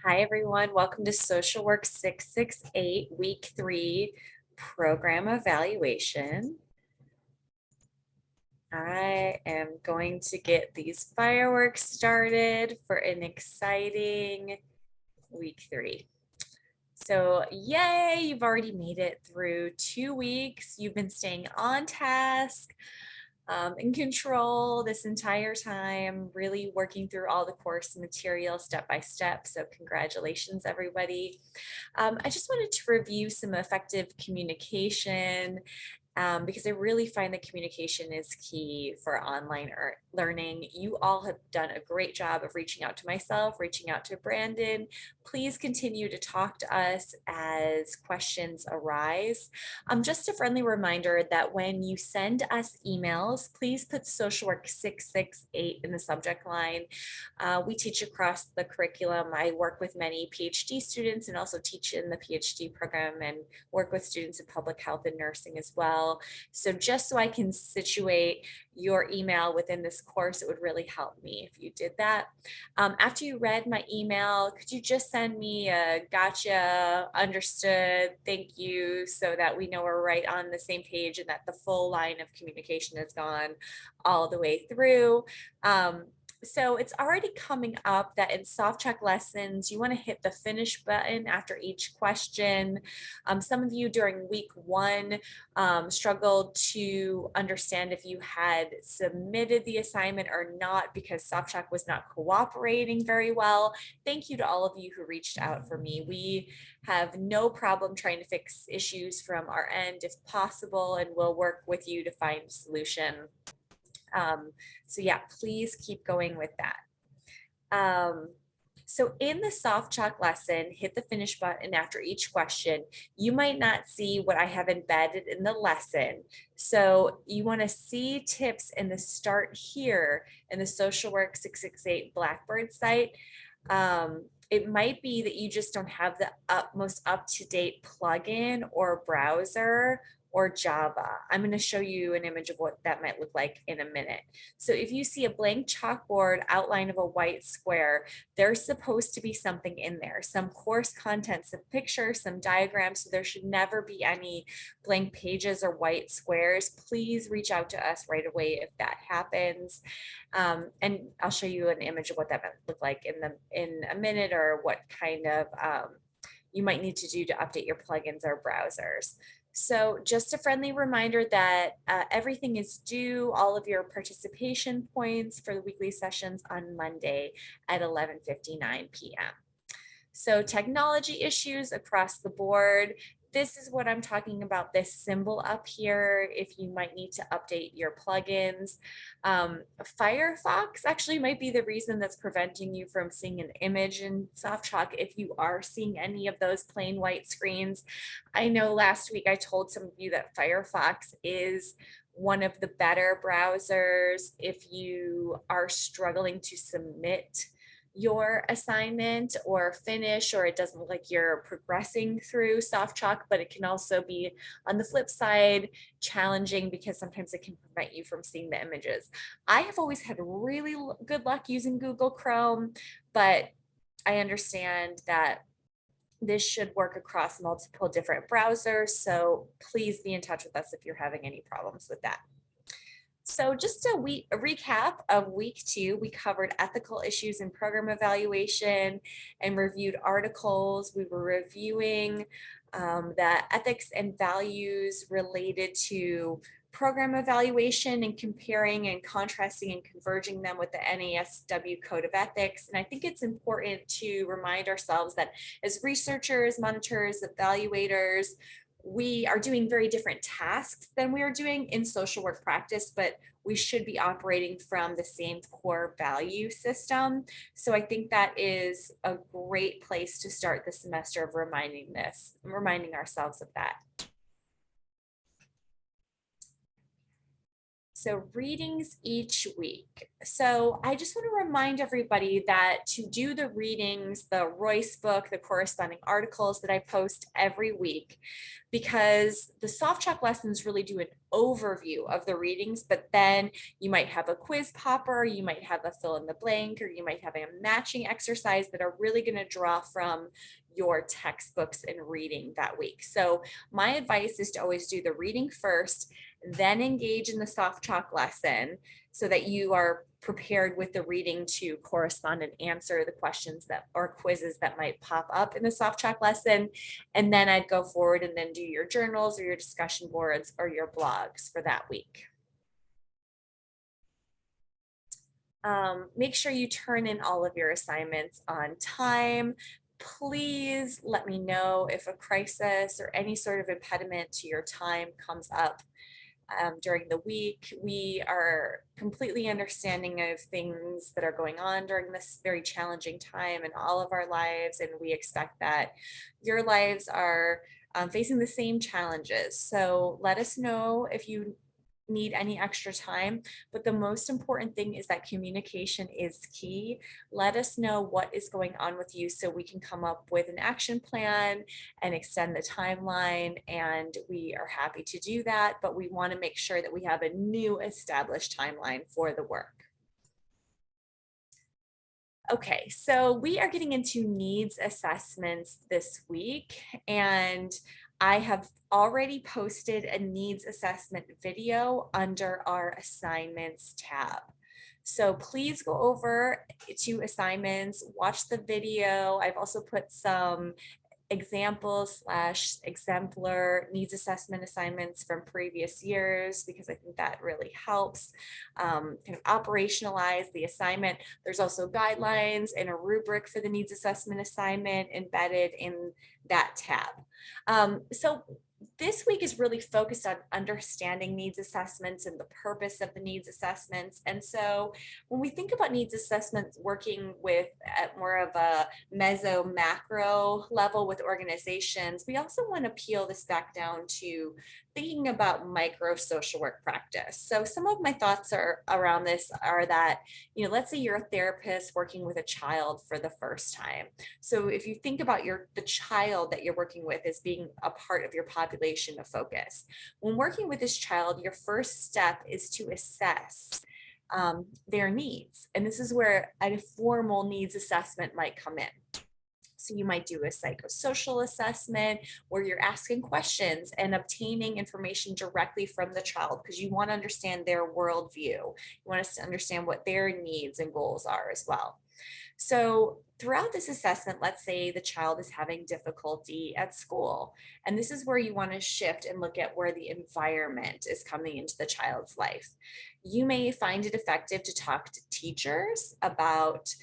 Hi, everyone. Welcome to Social Work 668, Week 3 Program Evaluation. I am going to get these fireworks started for an exciting Week 3. So, yay, you've already made it through 2 weeks. You've been staying on task. In control this entire time, really working through all the course material step by step. So congratulations, everybody. I just wanted to review some effective communication because I really find that communication is key for online learning. You all have done a great job of reaching out to myself, reaching out to Brandon. Please continue to talk to us as questions arise. Just a friendly reminder that when you send us emails, please put Social Work 668 in the subject line. We teach across the curriculum. I work with many PhD students and also teach in the PhD program and work with students in public health and nursing as well. So just so I can situate your email within this course, it would really help me if you did that. After you read my email, could you just send me a gotcha, understood, thank you, so that we know we're right on the same page and that the full line of communication has gone all the way through. So it's already coming up that in soft check lessons, you want to hit the finish button after each question. Some of you during week 1 struggled to understand if you had submitted the assignment or not because soft check was not cooperating very well. Thank you to all of you who reached out for me. We have no problem trying to fix issues from our end if possible, and we'll work with you to find a solution. So yeah, please keep going with that. So in the soft chalk lesson, hit the finish button after each question. You might not see what I have embedded in the lesson. So you want to see tips in the start here in the Social Work 668 Blackboard site. It might be that you just don't have the most up-to-date plugin or browser or Java. I'm going to show you an image of what that might look like in a minute. So if you see a blank chalkboard outline of a white square, there's supposed to be something in there, some course content, some pictures, some diagrams. So there should never be any blank pages or white squares. Please reach out to us right away if that happens. And I'll show you an image of what that might look like in a minute, or what kind of you might need to do to update your plugins or browsers. So just a friendly reminder that everything is due, all of your participation points for the weekly sessions on Monday at 11:59 p.m. So technology issues across the board. This is what I'm talking about, this symbol up here, if you might need to update your plugins. Firefox actually might be the reason that's preventing you from seeing an image in SoftChalk if you are seeing any of those plain white screens. I know last week I told some of you that Firefox is one of the better browsers if you are struggling to submit your assignment or finish, or it doesn't look like you're progressing through soft chalk, but it can also be, on the flip side, challenging because sometimes it can prevent you from seeing the images. I have always had really good luck using Google Chrome, but I understand that this should work across multiple different browsers. So please be in touch with us if you're having any problems with that. So just a recap of week 2, we covered ethical issues in program evaluation and reviewed articles. We were reviewing the ethics and values related to program evaluation and comparing and contrasting and converging them with the NASW Code of Ethics. And I think it's important to remind ourselves that as researchers, monitors, evaluators, we are doing very different tasks than we are doing in social work practice, but we should be operating from the same core value system. So I think that is a great place to start the semester of reminding ourselves of that. So readings each week. So I just want to remind everybody that to do the readings, the Royce book, the corresponding articles that I post every week, because the soft chalk lessons really do an overview of the readings, but then you might have a quiz popper, you might have a fill in the blank, or you might have a matching exercise that are really going to draw from your textbooks and reading that week. So my advice is to always do the reading first, then engage in the soft chalk lesson so that you are prepared with the reading to correspond and answer the questions that or quizzes that might pop up in the soft chalk lesson. And then I'd go forward and then do your journals or your discussion boards or your blogs for that week. Make sure you turn in all of your assignments on time. Please let me know if a crisis or any sort of impediment to your time comes up during the week. We are completely understanding of things that are going on during this very challenging time in all of our lives, and we expect that your lives are facing the same challenges. So let us know if you need any extra time, but the most important thing is that communication is key. Let us know what is going on with you so we can come up with an action plan and extend the timeline, and we are happy to do that, but we want to make sure that we have a new established timeline for the work. Okay, so we are getting into needs assessments this week, and I have already posted a needs assessment video under our assignments tab. So please go over to assignments, watch the video. I've also put some examples / exemplar needs assessment assignments from previous years, because I think that really helps kind of operationalize the assignment. There's also guidelines and a rubric for the needs assessment assignment embedded in that tab. So this week is really focused on understanding needs assessments and the purpose of the needs assessments. And so when we think about needs assessments, working with at more of a meso macro level with organizations, we also want to peel this back down to thinking about micro social work practice. So some of my thoughts are around this are that, let's say you're a therapist working with a child for the first time. So if you think about the child that you're working with as being a part of your population of focus, when working with this child, your first step is to assess their needs. And this is where a formal needs assessment might come in. So you might do a psychosocial assessment where you're asking questions and obtaining information directly from the child, because you want to understand their worldview. You want us to understand what their needs and goals are as well. So throughout this assessment, let's say the child is having difficulty at school, and this is where you want to shift and look at where the environment is coming into the child's life. You may find it effective to talk to teachers about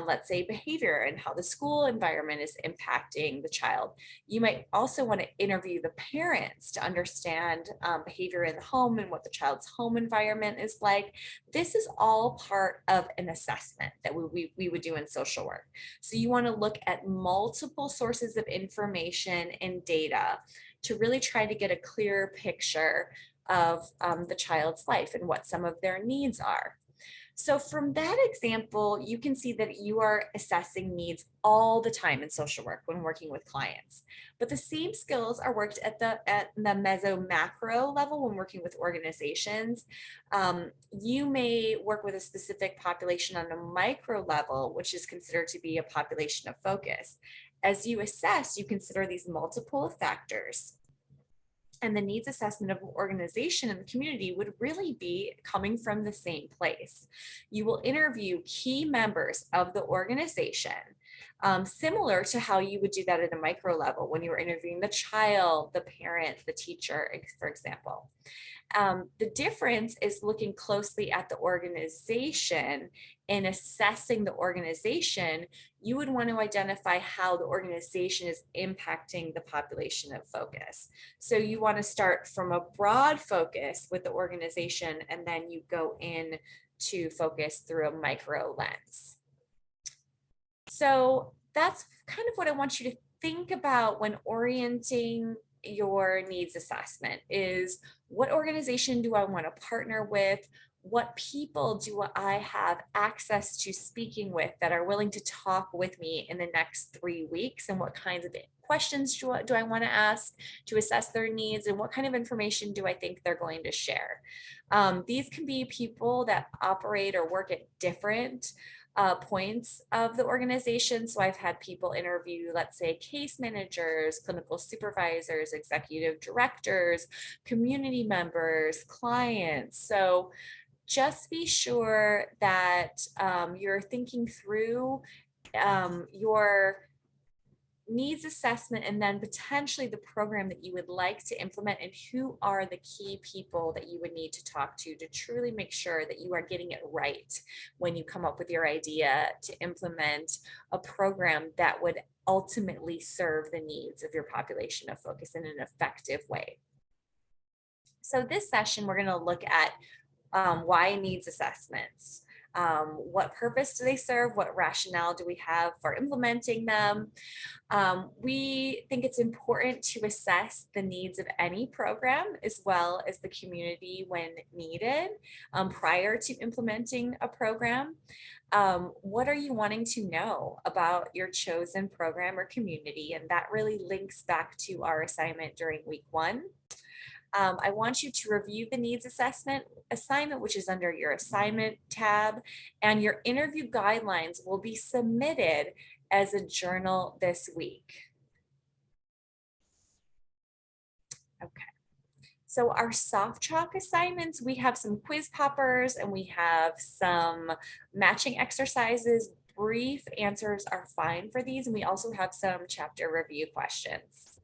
let's say behavior and how the school environment is impacting the child. You might also want to interview the parents to understand behavior in the home and what the child's home environment is like. This is all part of an assessment that we would do in social work. So you want to look at multiple sources of information and data to really try to get a clearer picture of the child's life and what some of their needs are. So from that example, you can see that you are assessing needs all the time in social work when working with clients. But the same skills are worked at the meso macro level when working with organizations. You may work with a specific population on a micro level, which is considered to be a population of focus. As you assess, you consider these multiple factors. And the needs assessment of an organization and the community would really be coming from the same place. You will interview key members of the organization, similar to how you would do that at a micro level when you were interviewing the child, the parent, the teacher, for example. The difference is looking closely at the organization and assessing the organization. You would want to identify how the organization is impacting the population of focus. So you want to start from a broad focus with the organization, and then you go in to focus through a micro lens. So that's kind of what I want you to think about when orienting your needs assessment is, what organization do I want to partner with? What people do I have access to speaking with that are willing to talk with me in the next 3 weeks? And what kinds of questions do I want to ask to assess their needs? And what kind of information do I think they're going to share? These can be people that operate or work at different points of the organization. So I've had people interview, let's say, case managers, clinical supervisors, executive directors, community members, clients. So just be sure that you're thinking through your needs assessment and then potentially the program that you would like to implement, and who are the key people that you would need to talk to truly make sure that you are getting it right when you come up with your idea to implement a program that would ultimately serve the needs of your population of focus in an effective way. So this session, we're going to look at why needs assessments. What purpose do they serve? What rationale do we have for implementing them? We think it's important to assess the needs of any program as well as the community when needed prior to implementing a program. What are you wanting to know about your chosen program or community? And that really links back to our assignment during week 1. I want you to review the needs assignment, which is under your assignment tab, and your interview guidelines will be submitted as a journal this week. Okay. So our soft chalk assignments, we have some quiz poppers and we have some matching exercises. Brief answers are fine for these. And we also have some chapter review questions.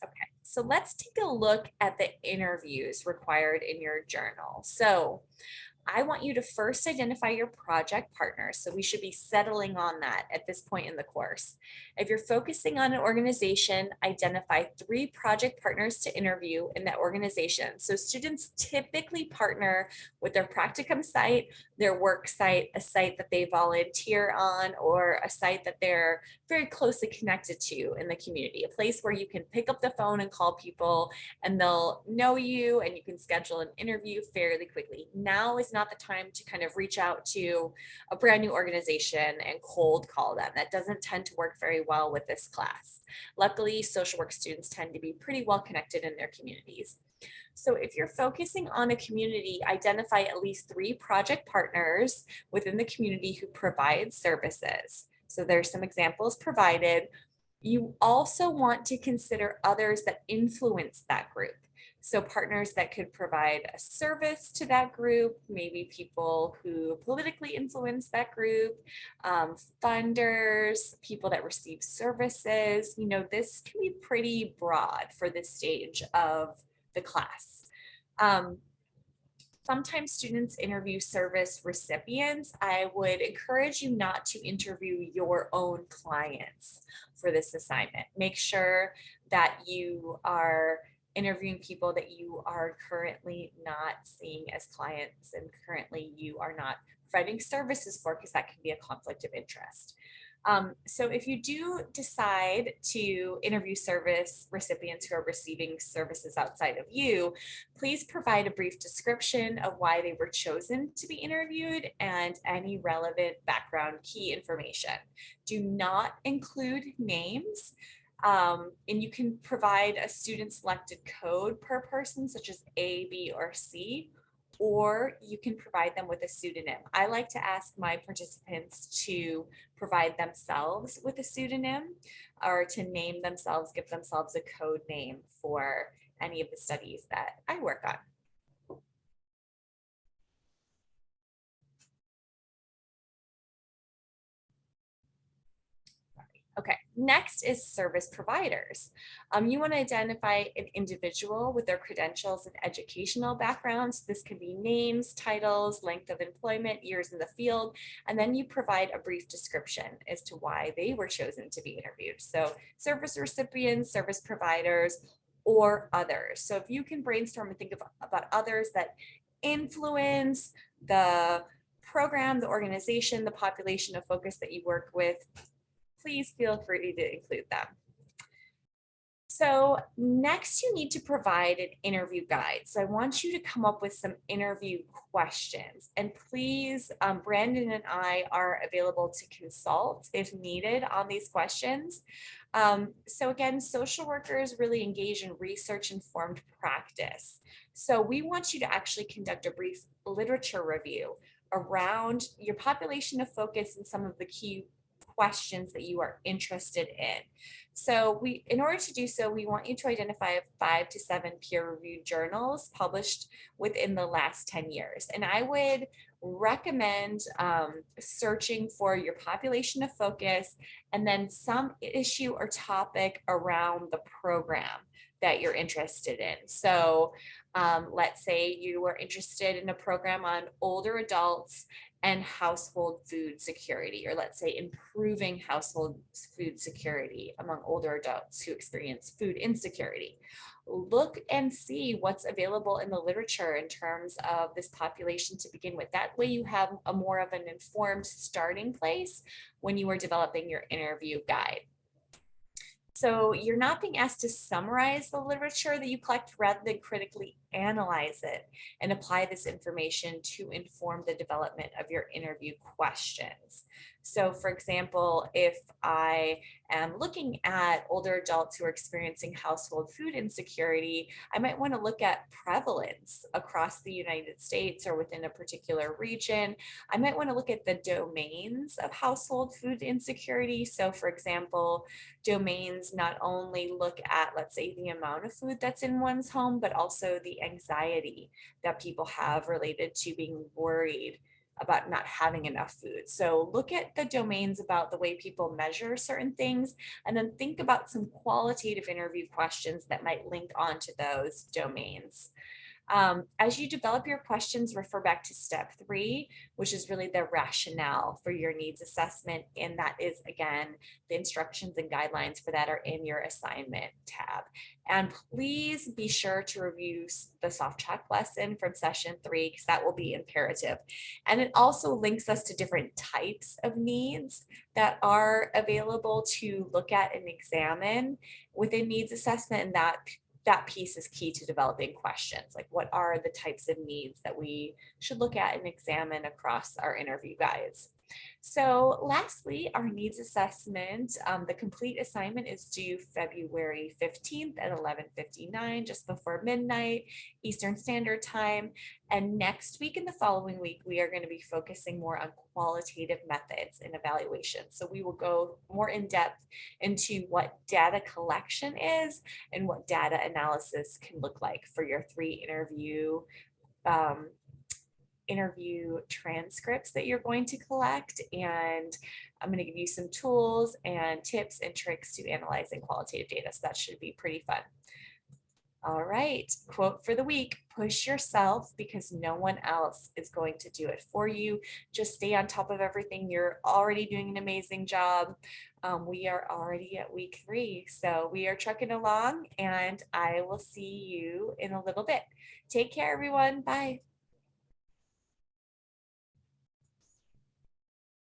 Okay. So let's take a look at the interviews required in your journal. So I want you to first identify your project partners. So we should be settling on that at this point in the course. If you're focusing on an organization, identify 3 project partners to interview in that organization. So students typically partner with their practicum site, their work site, a site that they volunteer on, or a site that they're very closely connected to in the community, a place where you can pick up the phone and call people and they'll know you and you can schedule an interview fairly quickly. Now is not the time to kind of reach out to a brand new organization and cold call them. That doesn't tend to work very well with this class. Luckily, social work students tend to be pretty well connected in their communities. So if you're focusing on a community, identify at least 3 project partners within the community who provide services. So there's some examples provided. You also want to consider others that influence that group. So partners that could provide a service to that group, maybe people who politically influence that group, funders, people that receive services. You know, this can be pretty broad for this stage of the class. Sometimes students interview service recipients. I would encourage you not to interview your own clients for this assignment. Make sure that you are interviewing people that you are currently not seeing as clients and currently you are not providing services for, because that can be a conflict of interest. So if you do decide to interview service recipients who are receiving services outside of you, please provide a brief description of why they were chosen to be interviewed and any relevant background key information. Do not include names. And you can provide a student selected code per person, such as A, B, or C, or you can provide them with a pseudonym. I like to ask my participants to provide themselves with a pseudonym or to name themselves, give themselves a code name for any of the studies that I work on. Okay, next is service providers. You want to identify an individual with their credentials and educational backgrounds. This can be names, titles, length of employment, years in the field, and then you provide a brief description as to why they were chosen to be interviewed. So service recipients, service providers, or others. So if you can brainstorm and think about others that influence the program, the organization, the population of focus that you work with, please feel free to include them. So next you need to provide an interview guide. So I want you to come up with some interview questions, and please, Brandon and I are available to consult if needed on these questions. So again, social workers really engage in research informed practice. So we want you to actually conduct a brief literature review around your population of focus and some of the key questions that you are interested in. So in order to do so, we want you to identify 5 to 7 peer-reviewed journals published within the last 10 years. And I would recommend searching for your population of focus and then some issue or topic around the program that you're interested in. So let's say you were interested in a program on older adults and household food security, or let's say improving household food security among older adults who experience food insecurity. Look and see what's available in the literature in terms of this population to begin with. That way you have a more of an informed starting place when you are developing your interview guide. So you're not being asked to summarize the literature that you collect rather than critically analyze it and apply this information to inform the development of your interview questions. So for example, if I am looking at older adults who are experiencing household food insecurity, I might want to look at prevalence across the United States or within a particular region. I might want to look at the domains of household food insecurity. So for example, domains not only look at, let's say, the amount of food that's in one's home, but also the anxiety that people have related to being worried about not having enough food. So look at the domains about the way people measure certain things, and then think about some qualitative interview questions that might link onto those domains. As you develop your questions, refer back to step 3, which is really the rationale for your needs assessment. And that is, again, the instructions and guidelines for that are in your assignment tab. And please be sure to review the soft chalk lesson from session 3, because that will be imperative. And it also links us to different types of needs that are available to look at and examine within needs assessment. And that piece is key to developing questions, like what are the types of needs that we should look at and examine across our interview guides. So lastly, our needs assessment, the complete assignment is due February 15th at 11:59, just before midnight Eastern Standard Time. And next week and the following week, we are going to be focusing more on qualitative methods and evaluation. So we will go more in depth into what data collection is and what data analysis can look like for your 3 interview transcripts that you're going to collect. And I'm going to give you some tools and tips and tricks to analyzing qualitative data. So that should be pretty fun. All right, quote for the week: push yourself because no one else is going to do it for you. Just stay on top of everything. You're already doing an amazing job. We are already at week 3, so we are trucking along, and I will see you in a little bit. Take care, everyone. Bye.